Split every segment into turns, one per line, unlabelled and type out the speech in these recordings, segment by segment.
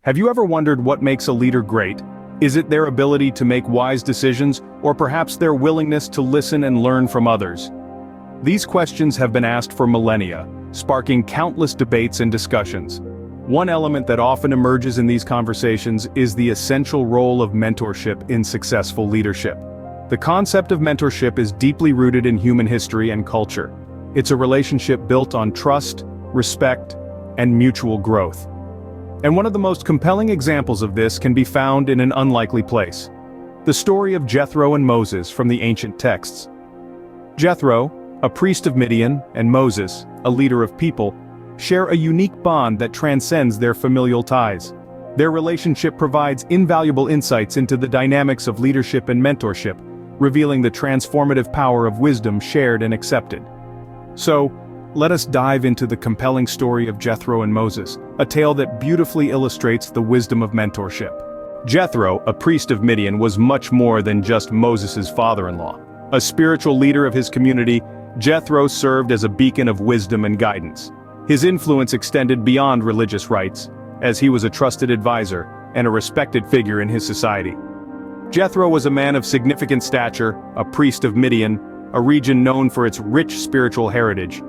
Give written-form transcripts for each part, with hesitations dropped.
Have you ever wondered what makes a leader great? Is it their ability to make wise decisions, or perhaps their willingness to listen and learn from others? These questions have been asked for millennia, sparking countless debates and discussions. One element that often emerges in these conversations is the essential role of mentorship in successful leadership. The concept of mentorship is deeply rooted in human history and culture. It's a relationship built on trust, respect, and mutual growth. And one of the most compelling examples of this can be found in an unlikely place. The story of Jethro and Moses from the ancient texts. Jethro, a priest of Midian, and Moses, a leader of people, share a unique bond that transcends their familial ties. Their relationship provides invaluable insights into the dynamics of leadership and mentorship, revealing the transformative power of wisdom shared and accepted. So, let us dive into the compelling story of Jethro and Moses, a tale that beautifully illustrates the wisdom of mentorship. Jethro, a priest of Midian, was much more than just Moses' father-in-law. A spiritual leader of his community, Jethro served as a beacon of wisdom and guidance. His influence extended beyond religious rites, as he was a trusted advisor and a respected figure in his society. Jethro was a man of significant stature, a priest of Midian, a region known for its rich spiritual heritage.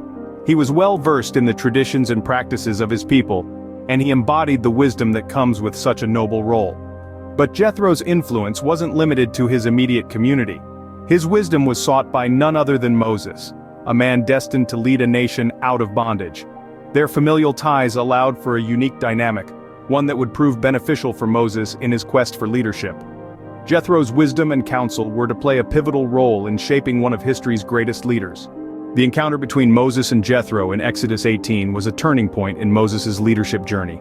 He was well versed in the traditions and practices of his people, and he embodied the wisdom that comes with such a noble role. But Jethro's influence wasn't limited to his immediate community. His wisdom was sought by none other than Moses, a man destined to lead a nation out of bondage. Their familial ties allowed for a unique dynamic, one that would prove beneficial for Moses in his quest for leadership. Jethro's wisdom and counsel were to play a pivotal role in shaping one of history's greatest leaders. The encounter between Moses and Jethro in Exodus 18 was a turning point in Moses' leadership journey.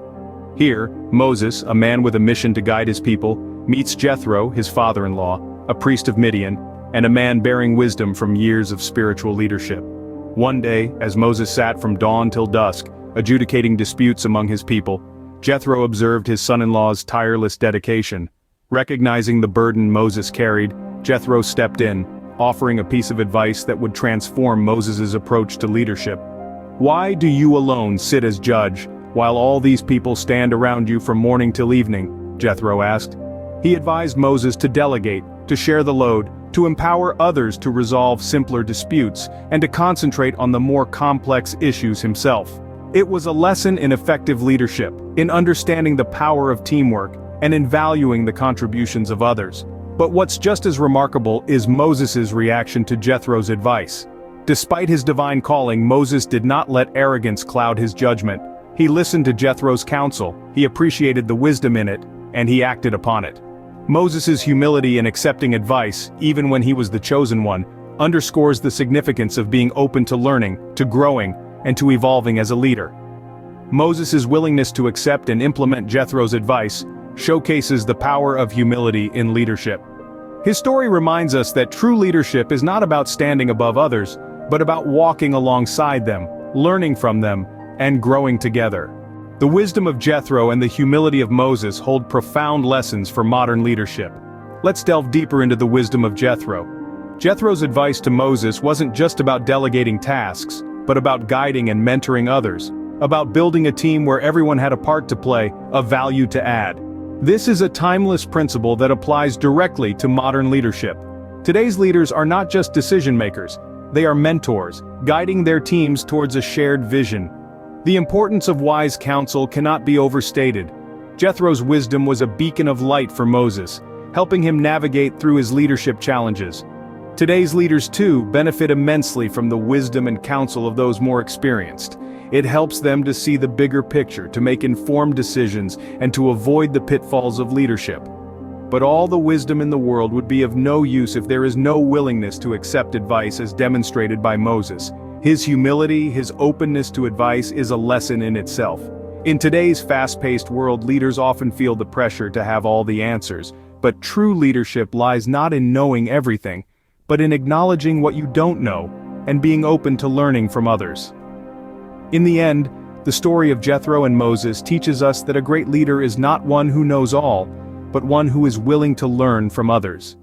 Here, Moses, a man with a mission to guide his people, meets Jethro, his father-in-law, a priest of Midian, and a man bearing wisdom from years of spiritual leadership. One day, as Moses sat from dawn till dusk, adjudicating disputes among his people, Jethro observed his son-in-law's tireless dedication. Recognizing the burden Moses carried, Jethro stepped in, offering a piece of advice that would transform Moses' approach to leadership. "Why do you alone sit as judge, while all these people stand around you from morning till evening?" Jethro asked. He advised Moses to delegate, to share the load, to empower others to resolve simpler disputes, and to concentrate on the more complex issues himself. It was a lesson in effective leadership, in understanding the power of teamwork, and in valuing the contributions of others. But what's just as remarkable is Moses' reaction to Jethro's advice. Despite his divine calling, Moses did not let arrogance cloud his judgment. He listened to Jethro's counsel, he appreciated the wisdom in it, and he acted upon it. Moses' humility in accepting advice, even when he was the chosen one, underscores the significance of being open to learning, to growing, and to evolving as a leader. Moses' willingness to accept and implement Jethro's advice showcases the power of humility in leadership. His story reminds us that true leadership is not about standing above others, but about walking alongside them, learning from them, and growing together. The wisdom of Jethro and the humility of Moses hold profound lessons for modern leadership. Let's delve deeper into the wisdom of Jethro. Jethro's advice to Moses wasn't just about delegating tasks, but about guiding and mentoring others, about building a team where everyone had a part to play, a value to add. This is a timeless principle that applies directly to modern leadership. Today's leaders are not just decision makers, they are mentors, guiding their teams towards a shared vision. The importance of wise counsel cannot be overstated. Jethro's wisdom was a beacon of light for Moses, helping him navigate through his leadership challenges. Today's leaders too benefit immensely from the wisdom and counsel of those more experienced. It helps them to see the bigger picture, to make informed decisions, and to avoid the pitfalls of leadership. But all the wisdom in the world would be of no use if there is no willingness to accept advice as demonstrated by Moses. His humility, his openness to advice is a lesson in itself. In today's fast-paced world, leaders often feel the pressure to have all the answers, but true leadership lies not in knowing everything, but in acknowledging what you don't know, and being open to learning from others. In the end, the story of Jethro and Moses teaches us that a great leader is not one who knows all, but one who is willing to learn from others.